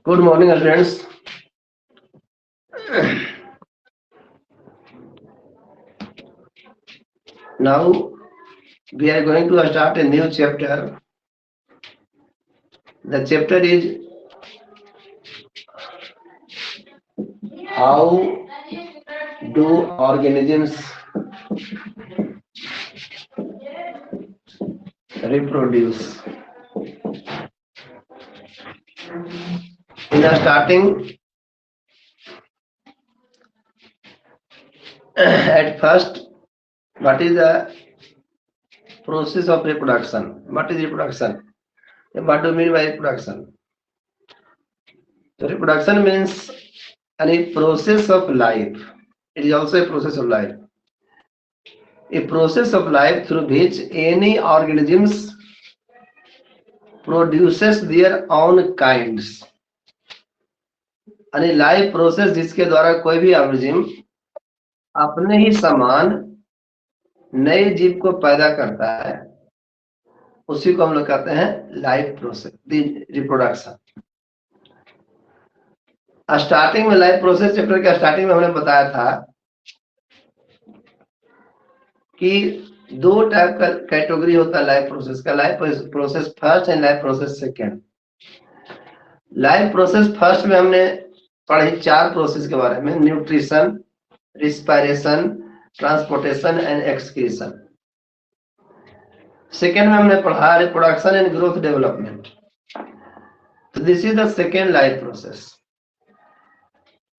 Good morning, friends. Now we are going to start a new chapter. The chapter is how do organisms reproduce. In the starting, at first, what is the process of reproduction? What is reproduction? What do you mean by reproduction? So reproduction means any process of life. It is also a process of life. A process of life through which any organisms produces their own kinds. यानी life process जिसके द्वारा कोई भी organism अपने ही समान नए जीव को पैदा करता है, उसी को हम लोग कहते हैं लाइफ प्रोसेस, रिप्रोडक्शन। स्टार्टिंग में लाइफ प्रोसेस चैप्टर के स्टार्टिंग में हमने बताया था कि दो टाइप का कैटेगरी होता है लाइफ प्रोसेस का, life process first and life process second. Life process first में हमने पढ़ी 4 प्रोसेस के बारे में, nutrition, respiration, transportation and excretion. Second में हमने पढ़ा रिप्रोडक्शन एंड ग्रोथ डेवलपमेंट। तो this is the second life process.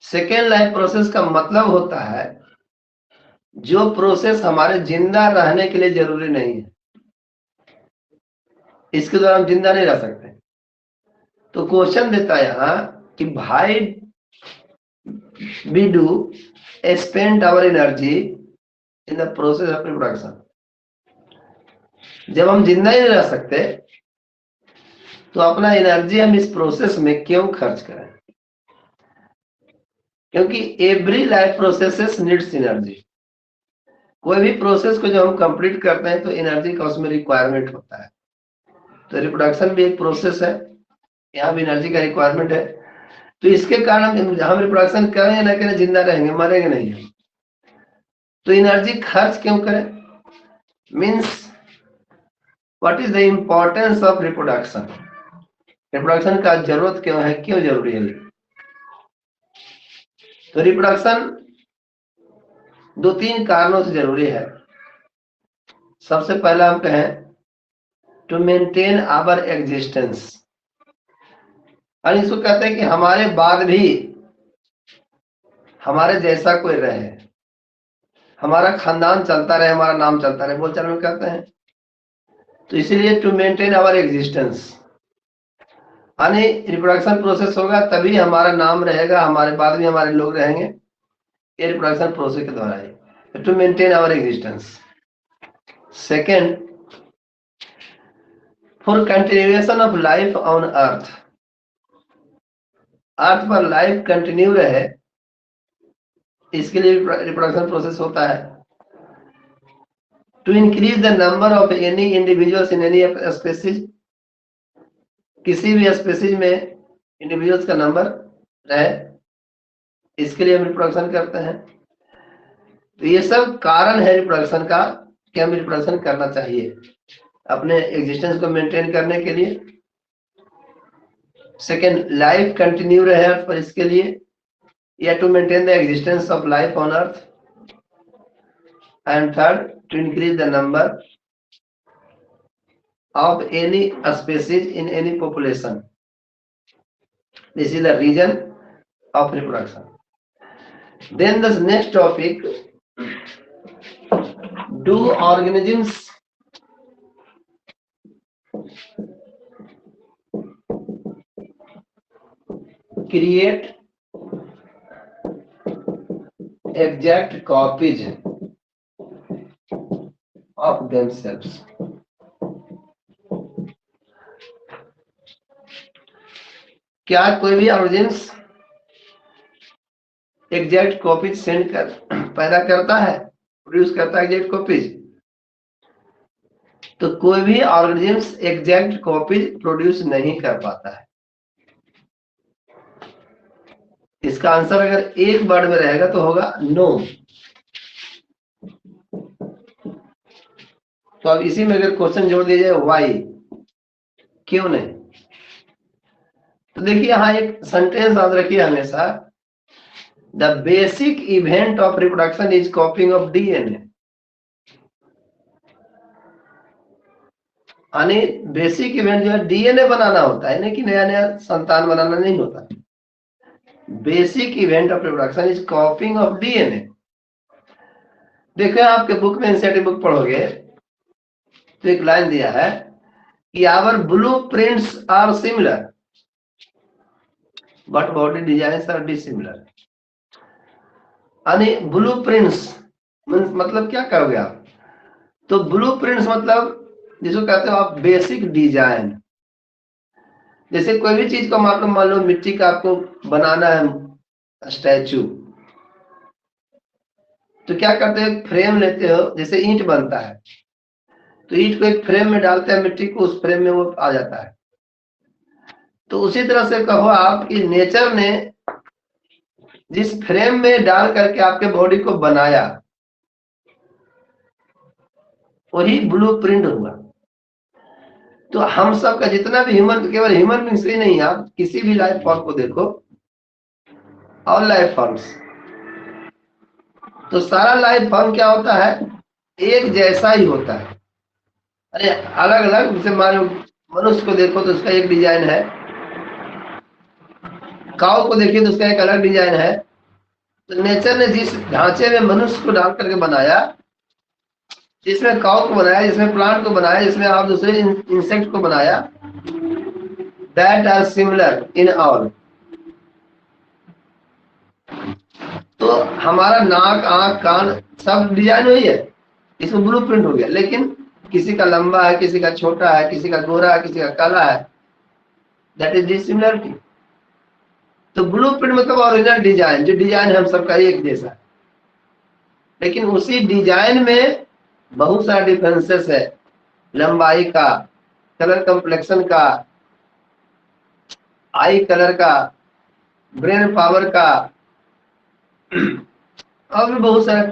Second life process का मतलब होता है जो प्रोसेस हमारे जिंदा रहने के लिए जरूरी नहीं है, इसके द्वारा हम जिंदा नहीं रह सकते। तो क्वेश्चन देता है यहाँ कि भाई we do spend our energy in the process of reproduction. जब हम जिंदा ही नहीं रह सकते तो अपना एनर्जी हम इस प्रोसेस में क्यों खर्च करें? क्योंकि every life process needs energy. कोई भी प्रोसेस को जब हम कंप्लीट करते हैं तो एनर्जी का उसमें रिक्वायरमेंट होता है। तो रिप्रोडक्शन भी एक प्रोसेस है, यहाँ भी एनर्जी का रिक्वायरमेंट है। तो इसके कारण हम रिप्रोडक्शन करें या ना करें, जिंदा रहेंगे, मरेंगे नहीं है। तो एनर्जी खर्च क्यों करें? Means what is the importance of reproduction? Reproduction का जरूरत क्यों है, क्यों जरूरी है? तो रिप्रोडक्शन 2-3 कारणों से जरूरी है। सबसे पहला हम कहें टू मेंटेन आवर एग्जिस्टेंस, और इसको कहते हैं कि हमारे बाद भी हमारे जैसा कोई रहे, हमारा खानदान चलता रहे, हमारा नाम चलता रहे, बोलचाल में कहते हैं। तो इसीलिए टू मेंटेन आवर एग्जिस्टेंस, यानी रिप्रोडक्शन प्रोसेस होगा तभी हमारा नाम रहेगा, हमारे बाद भी हमारे लोग रहेंगे, ये रिप्रोडक्शन प्रोसेस के द्वारा है, to maintain our existence. Second, for continuation of life on earth, earth पर लाइफ कंटिन्यू रहे, इसके लिए रिप्रोडक्शन प्रोसेस होता है। To increase the number of any individuals in any species, किसी भी स्पीसीज में इंडिविजुअल्स का नंबर रहे, इसके लिए हम रिप्रोडक्शन करते हैं। तो ये सब कारण है रिप्रोडक्शन का कि हम रिप्रोडक्शन करना चाहिए अपने एग्जिस्टेंस को मेंटेन करने के लिए। सेकेंड, लाइफ कंटिन्यू रहे अर्थ पर, इसके लिए, या to maintain the existence of life on earth. And third, to increase the number of any species in any population. This is the reason of reproduction. Then the next topic, do organisms create exact copies of themselves? क्या कोई भी organism exact copies send कर पैदा करता है, produce करता है exact copies? तो कोई भी ऑर्गेनिज्म एग्जैक्ट कॉपी प्रोड्यूस नहीं कर पाता है। इसका आंसर अगर एक वर्ड में रहेगा तो होगा नो। तो अब इसी में अगर क्वेश्चन जोड़ दिया जाए वाई, क्यों नहीं, तो देखिए यहां एक सेंटेंस याद रखिए हमेशा, the basic event of reproduction is कॉपिंग of DNA. यानी बेसिक इवेंट जो है डीएनए बनाना होता है, नहीं कि नया नया संतान बनाना नहीं होता। Basic event of reproduction is कॉपिंग of DNA. देखो आपके बुक में एनसीईआरटी बुक पढ़ोगे तो एक लाइन दिया है कि our blueprints are similar but body designs are dissimilar. यानी ब्लूप्रिंट्स मतलब क्या करोगे आप, तो ब्लूप्रिंट्स मतलब जिसको कहते हो आप बेसिक डिजाइन। जैसे कोई भी चीज को मान लो मिट्टी का आपको बनाना है स्टैचू, तो क्या करते हो, फ्रेम लेते हो, जैसे ईंट बनता है तो ईंट को एक फ्रेम में डालते हैं, मिट्टी को उस फ्रेम में वो आ जाता है। तो उसी तरह से कहो आप कि नेचर ने जिस फ्रेम में डाल करके आपके बॉडी को बनाया वही ब्लूप्रिंट हुआ। तो हम सब का जितना भी ह्यूमन, केवल ह्यूमन बींग्स ही नहीं, आप किसी भी लाइफ फॉर्म को देखो, ऑल लाइफ फॉर्म्स, तो सारा लाइफ फॉर्म क्या होता है, एक जैसा ही होता है। अरे अलग अलग, जैसे मान लो मनुष्य को देखो तो उसका एक डिजाइन है, काऊ को देखिए तो उसका एक अलग डिजाइन है। तो नेचर ने जिस ढांचे में मनुष्य को डाल करके बनाया, जिसमें काऊ को बनाया, जिसमें प्लांट को बनाया, जिसमें आप दूसरे इंसेक्ट को बनाया, that are similar in all. तो हमारा नाक, आंख, कान सब डिजाइन हुई है, इसमें ब्लूप्रिंट हो गया। लेकिन किसी का लंबा है, किसी का छोटा है, किसी का गोरा है, किसी का काला है, दैट इज डिसिमिलरिटी। तो ब्लूप्रिंट मतलब ओरिजिनल डिजाइन, जो डिजाइन हम सबका एक जैसा है, लेकिन उसी डिजाइन में बहुत सारा डिफरेंसेस है, लंबाई का, कलर कम्प्लेक्शन का, आई कलर का, ब्रेन पावर का, और भी बहुत सारा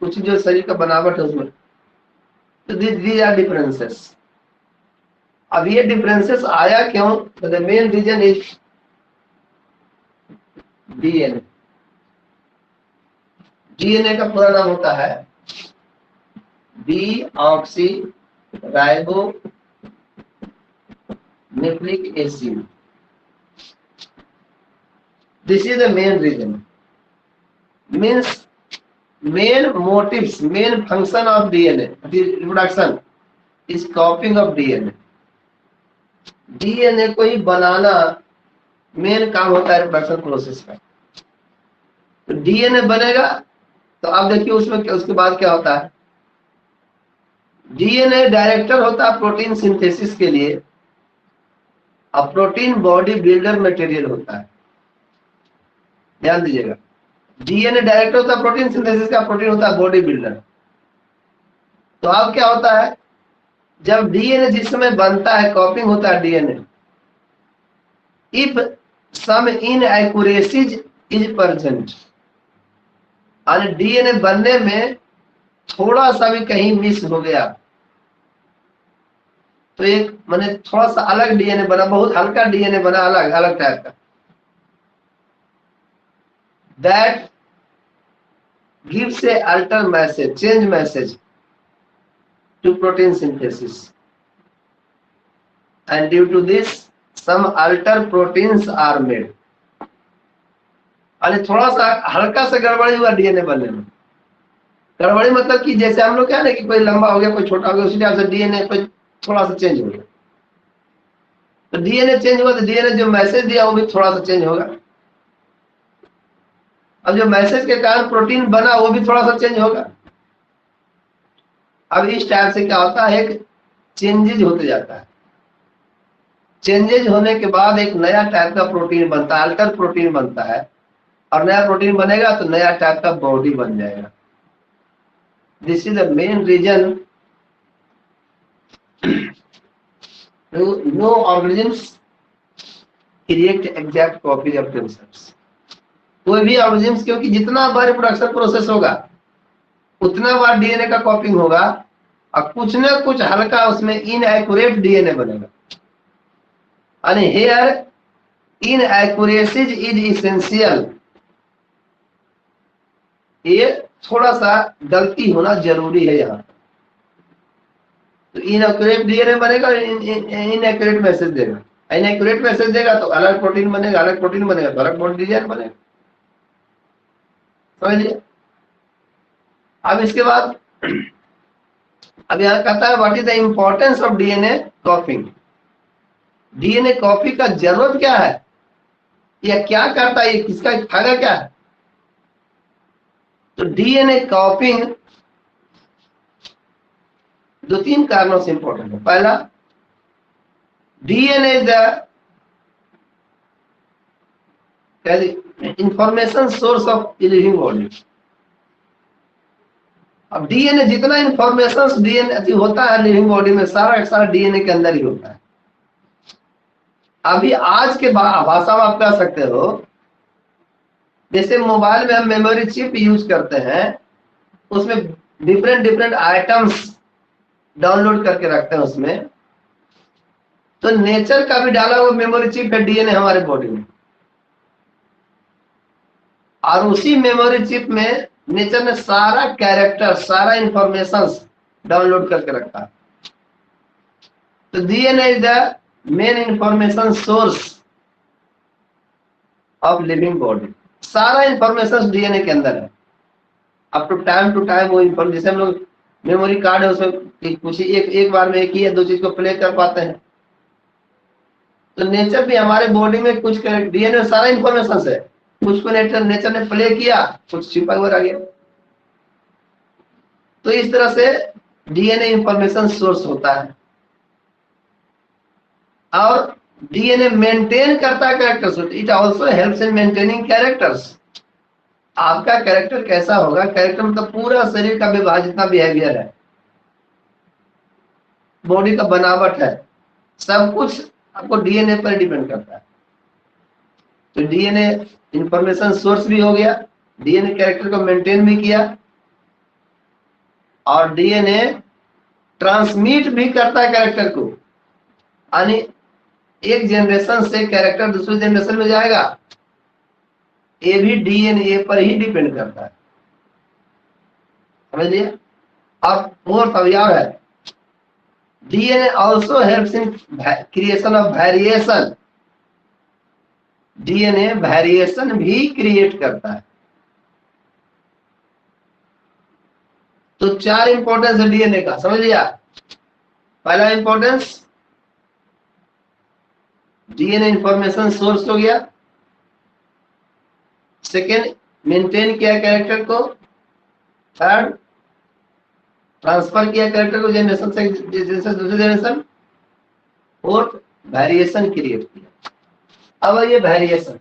कुछ जो शरीर का बनावट है उसमें। तो दीज आर डिफरेंसेस। अब ये डिफरेंसेस आया क्यों, तो the main reason is DNA. DNA का पूरा नाम होता है deoxyribonucleic acid. This is the main reason, means main motives, main function of DNA, the reproduction is copying of DNA। DNA को ही बनाना मेन काम होता है रिप्रोडक्शन प्रोसेस का। तो डीएनए बनेगा तो आप देखिए उसमें क्या, उसके बाद क्या होता है, डीएनए डायरेक्टर होता है प्रोटीन सिंथेसिस के लिए, और प्रोटीन बॉडी बिल्डर मटेरियल होता है। ध्यान दीजिएगा, डीएनए डायरेक्टर होता है प्रोटीन सिंथेसिस का, प्रोटीन होता है बॉडी बिल्डर। तो अब क्या होता है, जब डीएनए जिस समय बनता है, कॉपिंग होता है DNA, if some inaccuracies is present, और डीएनए बनने में थोड़ा सा भी कहीं मिस हो गया तो एक माने थोड़ा सा अलग डीएनए बना, बहुत हल्का डीएनए बना, अलग अलग टाइप का, that gives a alter message, change message to protein synthesis, and due to this some alter proteins are made। अरे थोड़ा सा हल्का सा गड़बड़ी हुआ डीएनए बनने में, गड़बड़ी मतलब कि जैसे हम लोग क्या ना कि कोई लंबा हो गया, कोई छोटा हो गया, उसी टाइप से डीएनए कोई थोड़ा सा चेंज हो गया। तो डीएनए चेंज हुआ तो डीएनए जो मैसेज दिया वो भी थोड़ा सा चेंज होगा। अब जो मैसेज के कारण प्रोटीन बना वो भी थोड़ा सा चेंज होगा। अब इस टाइप से क्या होता है, एक चेंजेज होते जाता है, चेंजेज होने के बाद एक नया टाइप का प्रोटीन बनता है, अल्टर प्रोटीन बनता है, और नया प्रोटीन बनेगा तो नया टाइप का बॉडी बन जाएगा। This is the main reason No organisms create exact copy of themselves. कोई भी ऑर्गेनिम्स, क्योंकि जितना बार रिप्रोडक्शन प्रोसेस होगा उतना बार डीएनए का कॉपिंग होगा और कुछ ना कुछ हल्का उसमें इनएक्यूरेट डीएनए बनेगा। and here inaccuracies is essential, ये थोड़ा सा गलती होना जरूरी है यहाँ। तो इनएक्यूरेट डीएनए बनेगा, इनएक्यूरेट मैसेज देगा, इनएक्यूरेट मैसेज देगा तो अलग प्रोटीन बनेगा, अलग प्रोटीन बनेगा तो अलग डीएनए बनेगा, समझिए। अब इसके बाद अब यहाँ कहता है what is the importance of DNA कॉपिंग। DNA copy का जरूरत क्या है, या क्या करता है, किसका फायदा क्या है। तो डीएनए कॉपिंग दो तीन कारणों से इंपॉर्टेंट है। पहला, DNA is the information source of living body. अब डीएनए जितना इंफॉर्मेशन डीएनए होता है लिविंग बॉडी में, सारा डीएनए के अंदर ही होता है। अभी आज के भाषा में आप कह सकते हो, जैसे मोबाइल में हम मेमोरी चिप यूज करते हैं, उसमें डिफरेंट आइटम्स डाउनलोड करके रखते हैं उसमें, तो नेचर का भी डाला हुआ मेमोरी चिप है डीएनए हमारे बॉडी में, और उसी मेमोरी चिप में नेचर ने सारा कैरेक्टर, सारा इंफॉर्मेशन डाउनलोड करके रखा है। तो DNA is the main information source of living body. सारा इंफॉर्मेशन डीएनए के अंदर है। अब टू टाइम वो इंफॉर्मेशन, जैसे हम लोग मेमोरी कार्ड है उसमें कुछ एक बार में एक ही या दो चीज को प्ले कर पाते हैं, तो नेचर भी हमारे बॉडी में कुछ डीएनए में सारा इंफॉर्मेशन है, कुछ को नेचर ने प्ले किया, कुछ छिपा हुआ रह गया। तो इस तरह से डीएनए इंफॉर्मेशन सोर्स होता है। और डीएनए मेंटेन करता है characters, it also helps in maintaining characters. आपका कैरेक्टर कैसा होगा, कैरेक्टर मतलब पूरा शरीर का व्यवहार, जितना बिहेवियर है, बॉडी का बनावट है, सब कुछ आपको डीएनए पर डिपेंड करता है। तो डीएनए इंफॉर्मेशन सोर्स भी हो गया, डीएनए कैरेक्टर को मेंटेन भी किया, और डीएनए ट्रांसमिट भी करता है कैरेक्टर को, यानी एक जनरेशन से कैरेक्टर दूसरे जनरेशन में जाएगा, ये भी डीएनए पर ही डिपेंड करता है, समझ लिया। अब फोर्थ अवयव है, DNA also helps in creation of variation. DNA variation भी क्रिएट करता है। तो चार इंपॉर्टेंस है डीएनए का, समझ लिया। पहला इंपॉर्टेंस, डीएनए इंफॉर्मेशन सोर्स हो गया। सेकेंड, मेंटेन किया कैरेक्टर को। थर्ड, ट्रांसफर किया कैरेक्टर को जनरेशन से दूसरे जनरेशन। फोर्थ, वेरिएशन क्रिएट किया। अब ये वेरिएशन,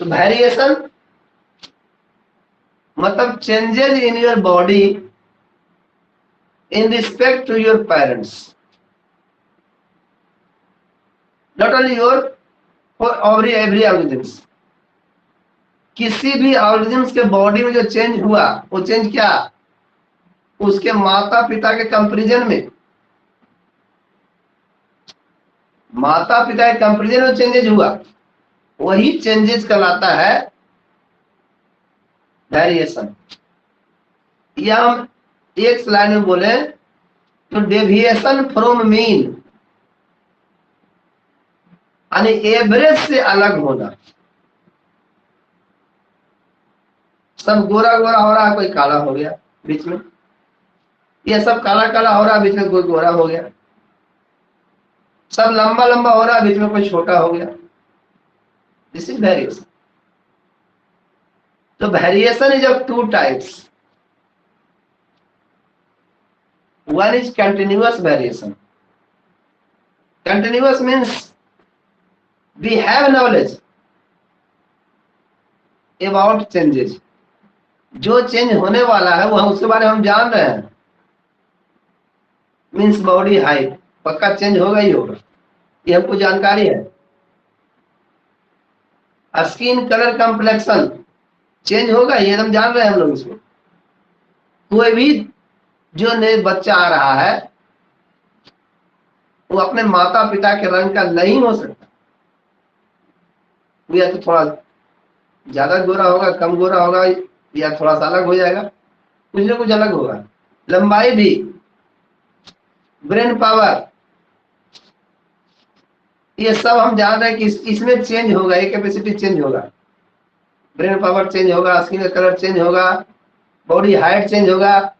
तो वेरिएशन मतलब changes in your body in respect to your parents, not only your for every organisms. किसी भी ऑर्गेनिम्स के बॉडी में जो चेंज हुआ, वो चेंज क्या, उसके माता पिता के कंपैरिजन में, माता पिता के कंपैरिजन में चेंजेस हुआ, वही चेंजेस कहलाता है वेरिएशन। या हम एक स्लाइड में बोले तो डेविएशन फ्रॉम मीन, यानी एवरेज से अलग होना। सब गोरा गोरा हो रहा है, कोई काला हो गया बीच में, ये सब काला काला हो रहा है, बीच में कोई गोरा हो गया। सब लंबा लंबा हो रहा है, बीच में कोई छोटा हो गया। This is variation. तो variation is of two types. One is continuous variation. Continuous means we have knowledge about changes, जो चेंज होने वाला है वो उसके बारे में हम जान रहे हैं। मीन्स बॉडी हाइट पक्का चेंज होगा ही होगा, ये हमको जानकारी है। स्किन कलर कम्प्लेक्शन चेंज होगा, ये हम जान रहे हैं हम लोग इसको। कोई भी जो नए बच्चा आ रहा है वो अपने माता पिता के रंग का नहीं हो सकता। या तो थोड़ा ज्यादा गोरा होगा, कम गोरा होगा, या थोड़ा सा अलग हो जाएगा, कुछ ना कुछ अलग होगा। लंबाई भी, ब्रेन पावर, ये सब हम जान रहे हैं कि इसमें चेंज होगा, ये कैपेसिटी चेंज होगा, ब्रेन पावर चेंज होगा, स्किन का कलर चेंज होगा, बॉडी हाइट चेंज होगा,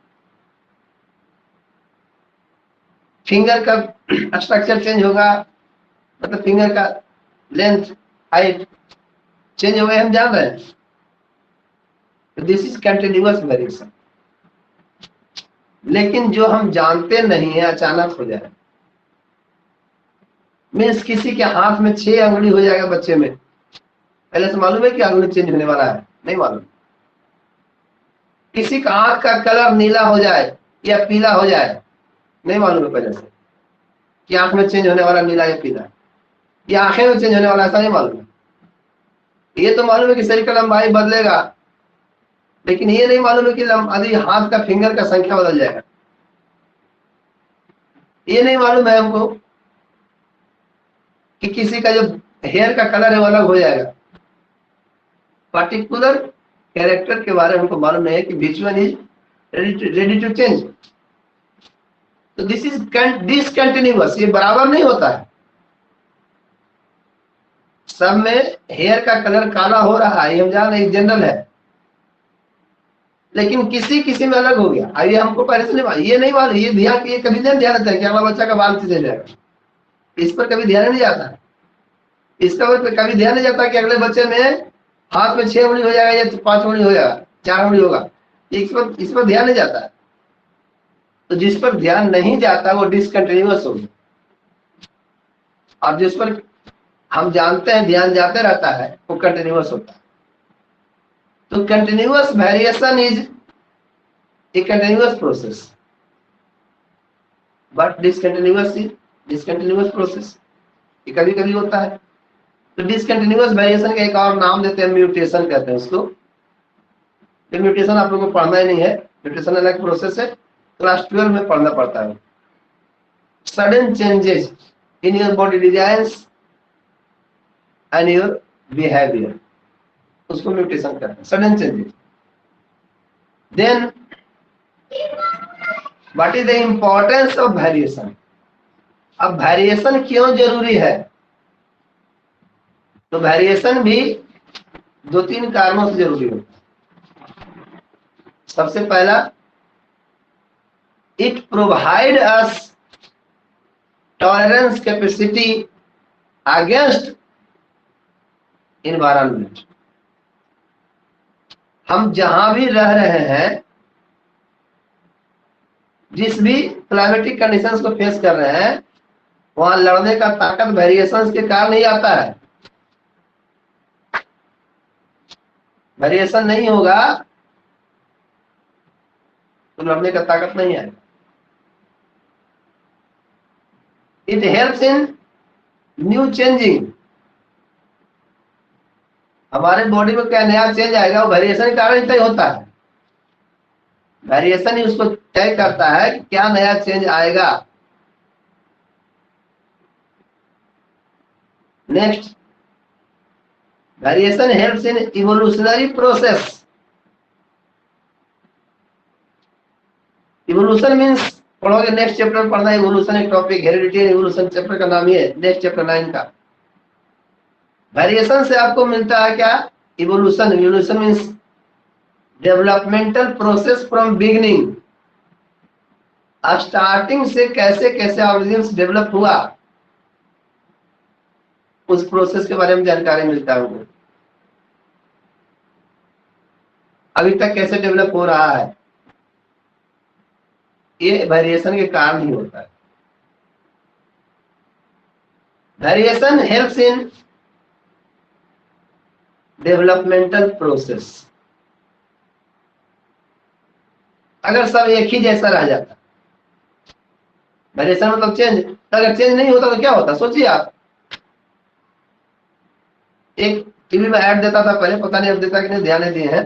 फिंगर का स्ट्रक्चर चेंज होगा, मतलब फिंगर का लेंथ हाइट चेंज होगा, हम जान रहे हैं। This is continuous variation. लेकिन जो हम जानते नहीं है अचानक हो जाए, मीन्स किसी के हाथ में 6 अंगुली हो जाएगा बच्चे में, पहले से मालूम है कि अंगुली चेंज होने वाला है? नहीं मालूम। किसी का आंख का कलर नीला हो जाए या पीला हो जाए, नहीं मालूम है पहले से कि आंख में चेंज होने वाला नीला या पीला, या आंखें में चेंज होने वाला, ऐसा नहीं मालूम है। ये तो मालूम है कि शरीर का लंबाई बदलेगा, लेकिन ये नहीं मालूम है कि यदि हाथ का फिंगर का संख्या बदल जाएगा। ये नहीं मालूम है हमको कि किसी का जो हेयर का कलर है वो अलग हो जाएगा। पर्टिकुलर कैरेक्टर के बारे में हमको मालूम नहीं है कि which one is ready to change. तो दिस इज डिसकंटिन्यूअस, ये बराबर नहीं होता है। सब में हेयर का कलर काला हो रहा है, ये हम जान रहे, जनरल है, लेकिन किसी किसी में अलग हो गया। आइए हमको पहले से नहीं, ये नहीं मालूम, ये ध्यान, ये कभी नहीं ध्यान रहता है कि अगला बच्चा का बाल किसे जाएगा, इस पर कभी ध्यान नहीं जाता है। इसका कभी ध्यान नहीं जाता कि अगले बच्चे में हाथ में 6 उंगली हो जाएगा या 5 उंगली हो जाएगा, 4 उंगली होगा, इस पर ध्यान नहीं जाता है। तो जिस पर ध्यान नहीं जाता वो डिसकंटिन्यूअस हो गया, और जिस पर हम जानते हैं ध्यान जाते रहता है वो कंटिन्यूअस होता है। तो continuous variation is a continuous process, but discontinuous process, ये कभी कभी होता है। तो डिसकंटिन्यूअस वेरिएशन का एक और नाम देते हैं, म्यूटेशन कहते हैं उसको। म्यूटेशन आप लोगों को पढ़ना ही नहीं है, म्यूटेशन अलग प्रोसेस है, क्लास 12 में पढ़ना पड़ता है। Sudden changes in your body designs and your behaviour, उसको म्यूटेशन कहते हैं, sudden changes. Then what is the importance of variation? अब वेरिएशन क्यों जरूरी है? तो वेरिएशन भी 2-3 कारणों से जरूरी होता है। सबसे पहला, it provide us tolerance capacity against environment. हम जहां भी रह रहे हैं, जिस भी क्लाइमेटिक कंडीशंस को फेस कर रहे हैं, वहां लड़ने का ताकत वेरिएशंस के कारण ही आता है। वेरिएशन नहीं होगा तो लड़ने का ताकत नहीं आएगा। It helps in new changing, हमारे बॉडी में क्या नया चेंज आएगा वो वेरिएशन के कारण तय होता है। वेरिएशन ही उसको तय करता है कि क्या नया चेंज आएगा। Next, variation helps in evolutionary process. Evolution means पढ़ोगे, नेक्स्ट चैप्टर में पढ़ना, इवोल्यूशन एक topic, heredity and evolution chapter का नाम ही है, नेक्स्ट चैप्टर 9 का। वेरिएशन से आपको मिलता है क्या? Evolution. Evolution means developmental process from beginning, starting से कैसे कैसे ऑर्गेनिज्म डेवलप हुआ, उस प्रोसेस के बारे में जानकारी मिलता है उनको। अभी तक कैसे डेवलप हो रहा है, ये वेरिएशन के कारण ही होता है। Variation helps in developmental process. अगर सब एक ही जैसा रह जाता, वेरिएशन मतलब चेंज, तो अगर चेंज नहीं होता तो क्या होता? सोचिए आप, एक टीवी में ऐड देता था पहले, पता नहीं अब देता कि नहीं, ध्यान नहीं दिए हैं,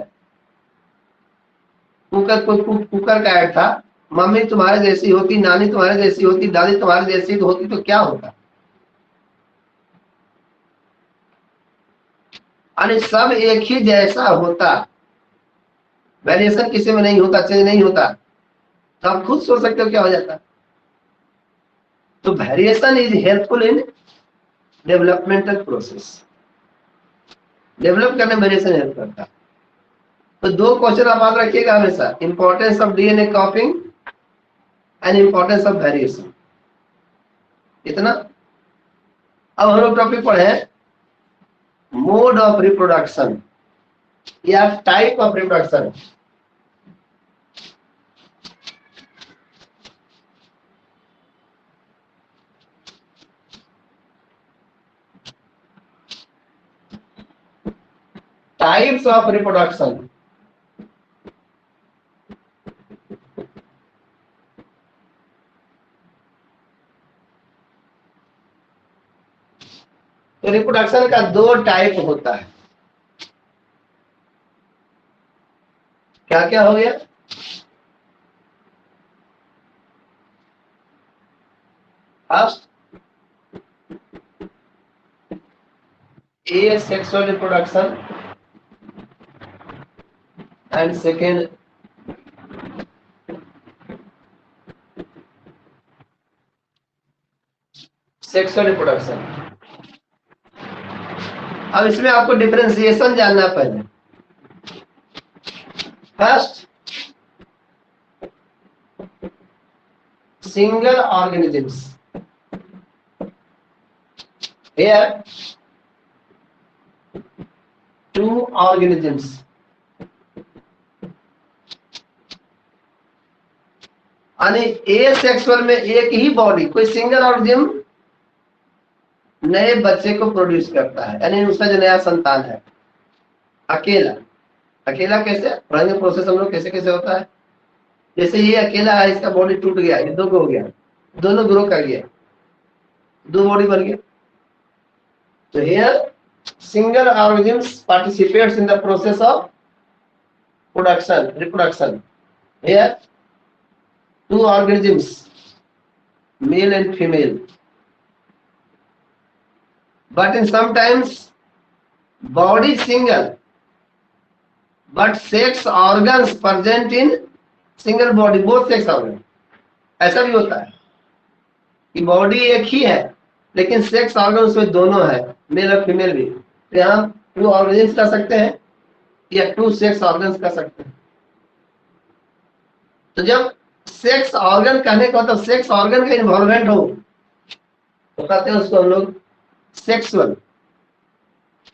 कुकर का ऐड था, मम्मी तुम्हारे जैसी होती, नानी तुम्हारे जैसी होती, दादी तुम्हारे जैसी होती, तो क्या होता? अरे सब एक ही जैसा होता, वेरिएशन किसी में नहीं होता, चेंज नहीं होता, तो आप खुद सोच सकते हो क्या हो जाता। तो variation is helpful in developmental process, develop करने में वेरिएशन हेल्प करता है। तो दो क्वेश्चन आप याद रखिएगा हमेशा, importance of DNA कॉपिंग and importance of variation, इतना। अब हम लोग टॉपिक पढ़े मोड ऑफ रिप्रोडक्शन या type of reproduction. Types of reproduction, तो रिप्रोडक्शन का दो टाइप होता है। क्या क्या हो गया? First asexual reproduction and second sexual reproduction. अब इसमें आपको डिफरेंशिएशन जानना है पहले। First single organisms, here two organisms, यानी एसेक्सुअल में एक ही बॉडी, कोई सिंगल ऑर्गेनिज्म नए बच्चे को प्रोड्यूस करता है, यानी उसका जो नया संतान है अकेला। अकेला कैसे? पुराने प्रोसेस हम लोग कैसे कैसे होता है, जैसे ये अकेला है, इसका बॉडी टूट गया, ये दो हो गया, दोनों ग्रो कर गया, दो बॉडी बन गया। तो here single organisms participates in the process of reproduction. Here two organisms, male and female, but in sometimes body single but sex organs present in single body, both sex organs। ऐसा भी होता है कि body एक ही है लेकिन sex organ उसमें दोनों है, मेल और फीमेल भी। तो यहाँ टू ऑर्गेनिम्स कर सकते हैं या टू सेक्स ऑर्गन्स कर सकते हैं। तो जब सेक्स ऑर्गन कहने का मतलब सेक्स ऑर्गन का इन्वॉल्वमेंट हो तो कहते हैं उसको हम लोग sexual.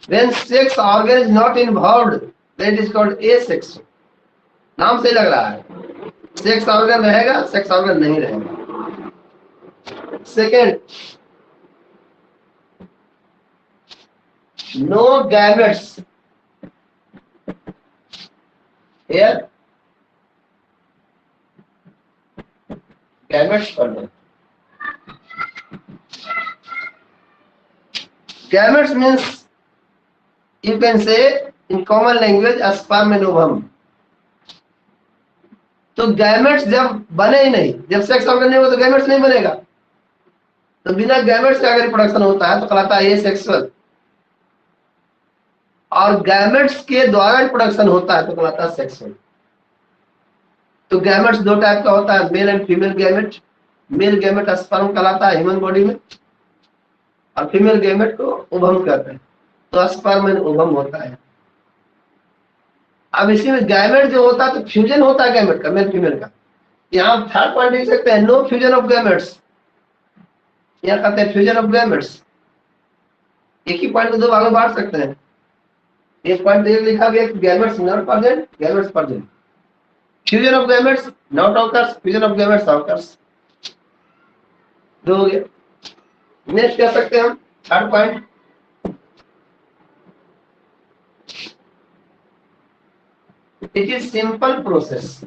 When sex organ is not involved then it is called asexual. नाम से लग रहा है, सेक्स ऑर्गन रहेगा, सेक्स ऑर्गन नहीं रहेगा। Second, no gametes, here gametes for them। Gametes means you can say in common language sperm and ovum। तो gametes जब बने ही नहीं, जब सेक्स ऑर्गन नहीं हो तो गैमेट्स नहीं बनेगा। तो बिना गैमेट्स का अगर रिप्रोडक्शन होता है तो कहलाता है एसेक्सुअल, और गैमेट्स के द्वारा रिप्रोडक्शन होता है तो कहलाता है सेक्सुअल। तो गैमेट्स दो टाइप का होता है, male and female gamete. Male gamete sperm कहलाता है ह्यूमन बॉडी में, और फीमेल गैमेट को ओवम कहते हैं। तो स्पर्म एंड ओवम होता है। अब इसी में गैमेट जो होता है तो फ्यूजन होता है गैमेट का, मेल फीमेल का। यहाँ थर्ड पॉइंट देख सकते हैं, नो फ्यूजन ऑफ गैमेट्स। यहाँ कहते हैं फ्यूजन ऑफ गैमेट्स। एक ही पॉइंट को दो भाग में बांट सकते हैं। एक पॉइंट लिखा गया gametes not present, gametes present. Fusion of gametes not occurs, fusion of gametes occurs. दो हो गया। नेक्स्ट कह सकते हैं हम third point, It is simple process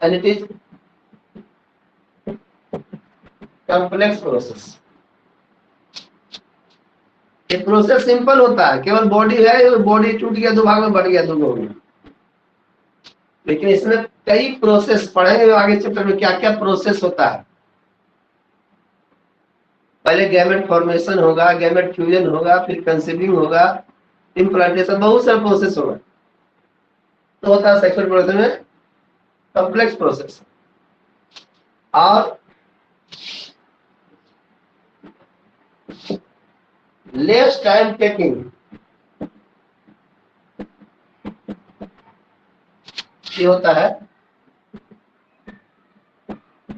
and it is complex process. ये प्रोसेस सिंपल होता है, केवल बॉडी है, बॉडी टूट गया, दो भाग में बढ़ गया, दो भाग में। लेकिन इसमें कई प्रोसेस पढ़ेंगे आगे चैप्टर में, क्या क्या प्रोसेस होता है। पहले गैमेट फॉर्मेशन होगा, गैमेट फ्यूजन होगा, फिर कंसीविंग होगा, इम्प्लांटेशन, बहुत सारे प्रोसेस होगा। तो होता है सेक्सुअल प्रोसेस में कॉम्प्लेक्स प्रोसेस और लेस टाइम टेकिंग। ये होता है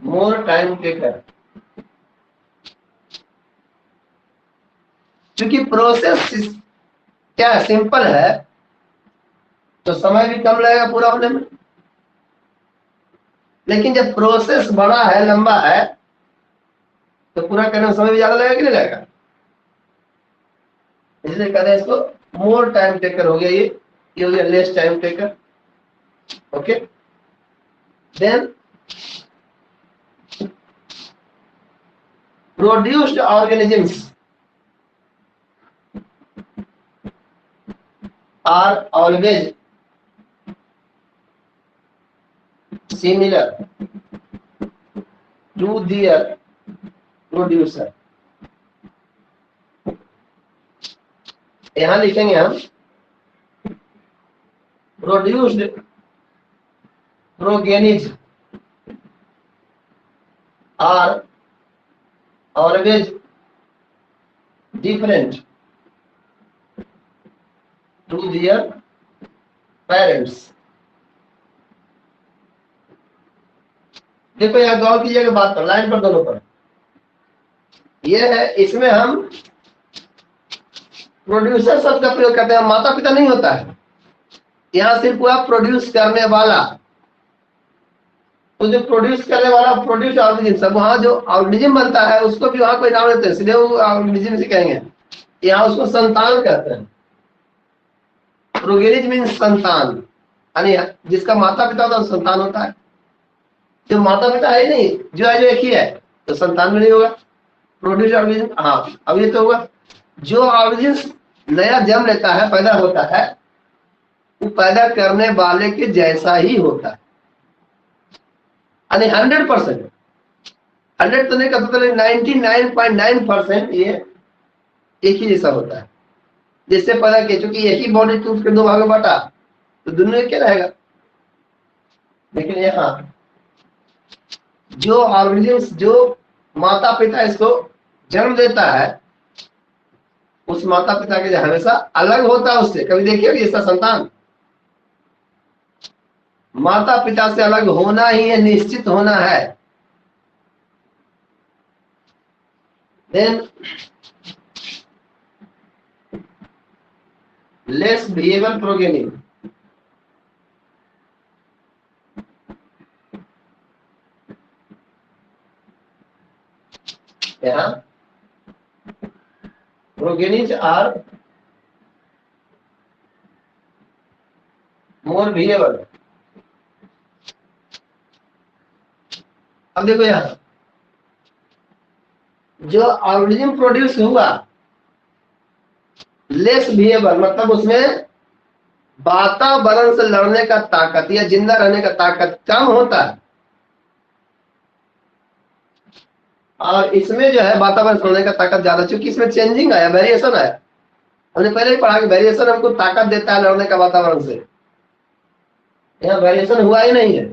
मोर टाइम टेकर, क्योंकि प्रोसेस क्या है, सिंपल है, तो समय भी कम लगेगा पूरा होने में। लेकिन जब प्रोसेस बड़ा है, लंबा है, तो पूरा करने में समय भी ज्यादा लगेगा कि नहीं लगेगा। इसलिए कहते हैं इसको मोर टाइम टेकर हो गया, ये हो गया less time taker. Okay, then produced organisms are always similar to their producer। यहां लिखेंगे हम produced progenies are always different to their parents। देखो यहाँ गौर कीजिएगा बात पर, लाइन पर, दोनों पर। यह है, इसमें हम प्रोड्यूसर शब्द का प्रयोग करते हैं, माता पिता नहीं होता है। यहाँ सिर्फ हुआ प्रोड्यूस करने वाला, तो जो प्रोड्यूस करने वाला प्रोड्यूस ऑर्गेनिज्म, सब वहां जो ऑर्गेनिज्म बनता है उसको भी वहां कोई नाम देते हैं, इसलिए वो ऑर्गेनिज्म से कहेंगे। यहाँ उसको संतान कहते हैं। प्रोगेनिज मीन्स संतान, यानी जिसका माता पिता होता है संतान होता है। जो माता पिता है नहीं, जो है जो एक ही है, तो संतान में नहीं होगा। प्रोड्यूस ऑर्गेनिज्म, हाँ अब ये तो होगा। जो ऑर्गेनिज्म नया जन्म लेता है, पैदा होता है, वो पैदा करने वाले के जैसा ही होता है, यानी 100%, 100 तो नहीं कर सकते, 99.9% ये एक ही जैसा होता है। जिससे पैदा किया, चूंकि एक ही बॉडी टूट के दो भाग में बटा, तो दोनों क्या रहेगा। लेकिन यहाँ जो ऑर्गेनिज्म, जो माता पिता इसको जन्म देता है, उस माता पिता के हमेशा अलग होता है उससे। कभी देखिए ऐसा संतान माता पिता से अलग होना ही है, निश्चित होना है। देन लेस वेरिएबल प्रोगेनिंग, यहाँ प्रोगेनिज आर मोर वेरिएबल। अब देखो यहाँ जो ऑर्गेनिज्म प्रोड्यूस हुआ, लेस वेरिएबल मतलब उसमें वातावरण से लड़ने का ताकत या जिंदा रहने का ताकत कम होता है, और इसमें जो है वातावरण से लड़ने का ताकत ज्यादा, क्योंकि इसमें चेंजिंग आया, वेरिएशन आया। हमने पहले ही पढ़ा कि वेरिएशन हमको ताकत देता है लड़ने का वातावरण से। यहाँ वेरिएशन हुआ ही नहीं है,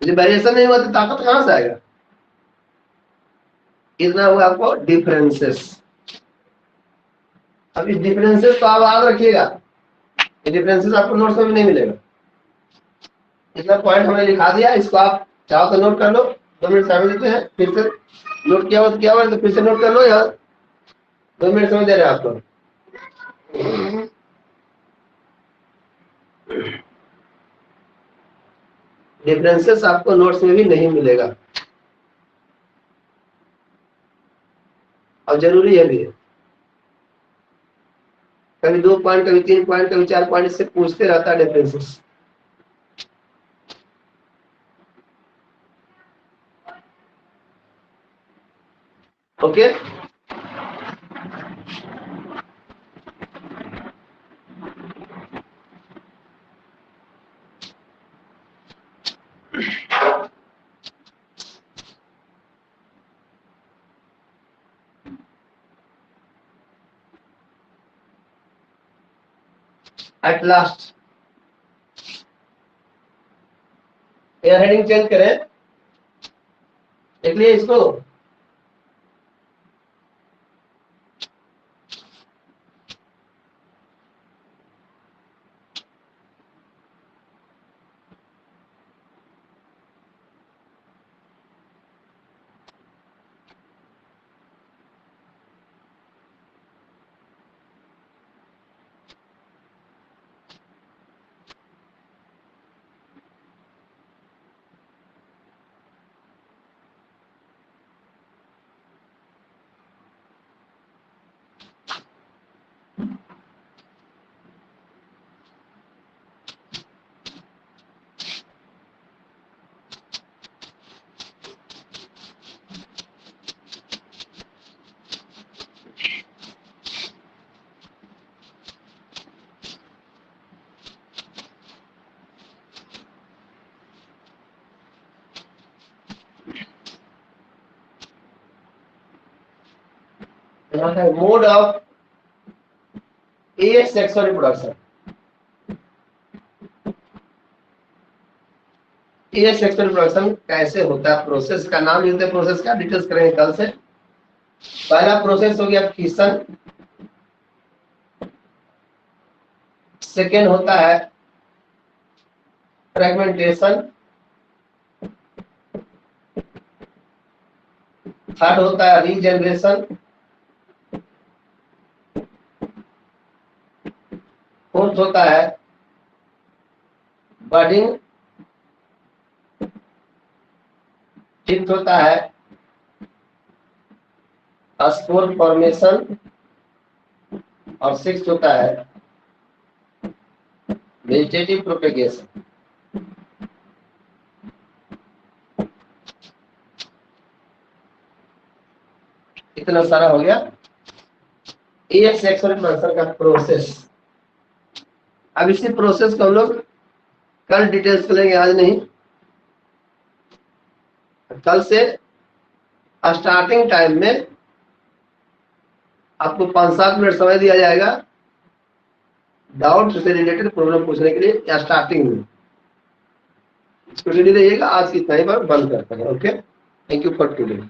यदि वेरिएशन नहीं हुआ तो ताकत कहां से आएगा। इतना हुआ आपको डिफरेंसेस। अब इस डिफरेंसेस को आप याद रखिएगा, ये डिफरेंसेस आपको नोट्स में भी नहीं मिलेगा। इतना पॉइंट हमने लिखा दिया, इसको आप चाहो तो नोट कर लो। 2 मिनट समय देते हैं, फिर से नोट किया हुआ तो क्या हुआ, तो फिर से नोट कर लो। यार 2 मिनट समय दे रहे हैं आपको। डिफरेंसेस आपको नोट्स में भी नहीं मिलेगा, और जरूरी है भी। कभी 2 पॉइंट, कभी 3 पॉइंट, कभी 4 पॉइंट, इससे पूछते रहता है differences. Okay, at last air heading change करें, देख लिए इसको। यहाँ है mode of as sexual reproduction. As sexual reproduction कैसे होता है, प्रोसेस का नाम लेते हैं, प्रोसेस का डिटेल्स करेंगे कल से। पहला प्रोसेस हो गया फिशन, सेकेंड होता है फ्रेगमेंटेशन, थर्ड होता है रीजनरेशन, फोर्थ होता है बडिंग, फिफ्थ होता है स्पोर फॉर्मेशन, और सिक्स्थ होता है वेजिटेटिव प्रोपेगेशन। इतना सारा हो गया एएस सेक्सुअल रिप्रोडक्शन का प्रोसेस। अब इसी प्रोसेस को हम लोग कल डिटेल्स करेंगे, आज नहीं। कल से स्टार्टिंग टाइम में आपको 5-7 मिनट समय दिया जाएगा डाउट से रिलेटेड प्रॉब्लम पूछने के लिए, या स्टार्टिंग में। इसको रेडी रहिएगा। आज की इतना ही बार बंद करते हैं। Okay, thank you for today.